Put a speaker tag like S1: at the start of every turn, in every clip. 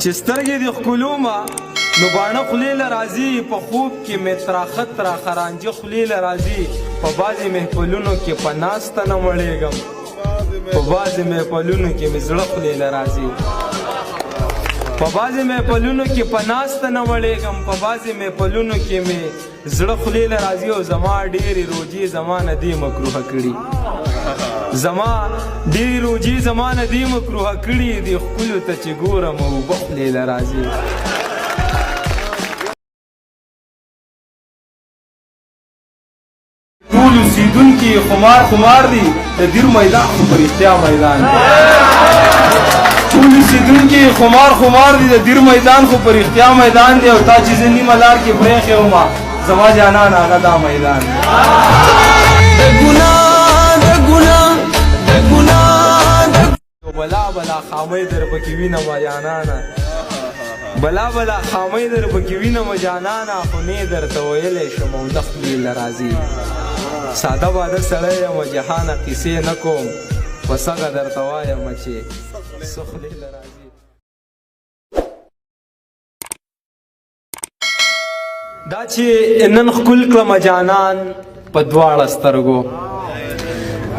S1: چې سترګې دې ښکلومه نو باڼه خولې له راځي په خوب کې مې تراخه تراخه رانجه خولې له راځي په بعضې محفلونو کې په ناسته نه مړېږم په بعضې محفلونو کې مې زړه خولې له راځي په بعضې محفلونو کې په ناسته نه مړېږم په بعضې محفلونو کې مې زړه خولې له راځي او زما ډېرې روجې زما نه دې مکروه کړي زما ډېرې روجې زما نه دې مکروه کړي دې ښکلو ته چې ګورم اوبه خولې له راځي ټول اوسېدونکي خمار خمار دي د دیر میدان خو په رښتیا میدان دی ټول اوسېدونکي خمار خمار دي د دیر میدان خو په رښتیا میدان دی او تا چې زه نیمه لار کې پرېښی ومه زما جانان هغه دا میدان دی بلا بلا خامۍ در پکې وینم جانانه بلا بلا خامۍ در پکې وینم جانانه خو نه درته ویلی شم او نه خولې له راځي ساده واده سړی یم جهانه قیسې نه کوم په سغه درته وایم چې څه خولې له راځي دا چې نن ښکل کړم جانان په دواړه سترګو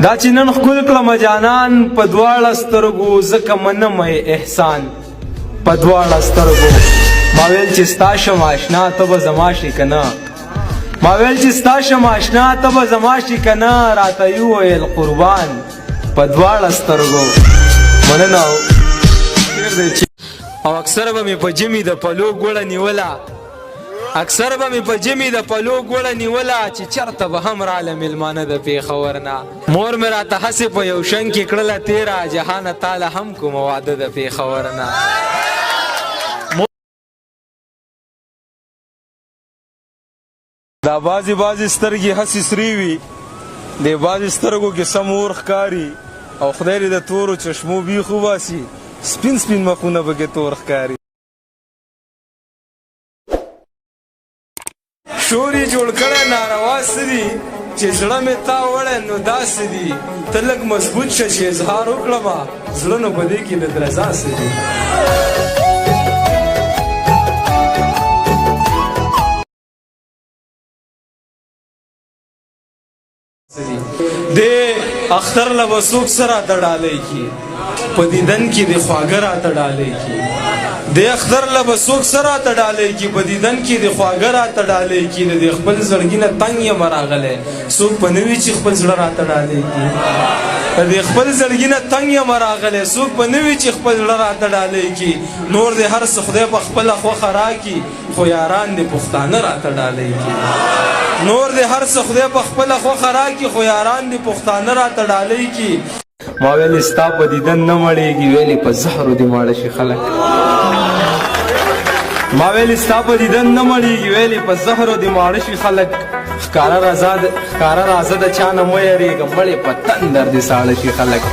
S1: دا چې نن ښکل کړم جانان په دواړه سترګو ځکه منم احسان په دواړه سترګو ما ویل چې ستا شم اشنا ته به زما شي که نه ما ویل چې ستا شم اشنا ته به زما شي که نه راته یې وویل قربان په دواړه سترګو مننه او اکثر به مې په جمې د پلو ګوړه نیوله اکثر به مې په جمې د پلو ګوړه نیوله چې چېرته به هم راله مېلمانه د پېښور نه مور مې راته هسې په یو شنګ کې کړله تېره جهانه تاله هم کومه واده د پېښور نه دا بعضې سترګې هسې سرې وي د بعضې سترګو کې سم اور ښکاري او خدای دې د تورو چشمو بیخ وباسي سپین سپین مخونه پکې تور ښکاري شور یې جوړ کړی ناروا څه دي چې زړه مې تا وړی نو داسې دي ته لږ مضبوط شه چې اظهار وکړمه زړه نو په دې کې د درزا څه دي دې اختر له به څوک څه راته ډالۍ کي په دیدن کې د خواږه راته ډالۍ کي دې اختر له به څوک څه راته ډالۍ کي په دیدن کې د خواږه راته ډالۍ کي د دې خپل زړګي نه تنګ یم راغلی څوک به نه وي چې خپل زړه راته ډالۍ کي د دې خپل زړګي نه تنګ یم راغلی څوک به نه وي چې خپل زړه راته ډالۍ کي نور دې هر څه خدای په خپله خوښه راکي خو یاران دې پښتانه راته ډالۍ کي نور دې هر څه خدای په خپله خوښه راکي خو یاران دې پښتانه راته ډالۍ کي ما ویلې ستا په دیدن نه مړېږي ویلې په زهرو دې ماړه شي خلک ما ویلې ستا په دیدن نه مړېږي ویلې په زهرو دې ماړه شي خلک ښکاره راځه د چا نه مه یېرېږه مړې په تندر دې ساړه شي خلک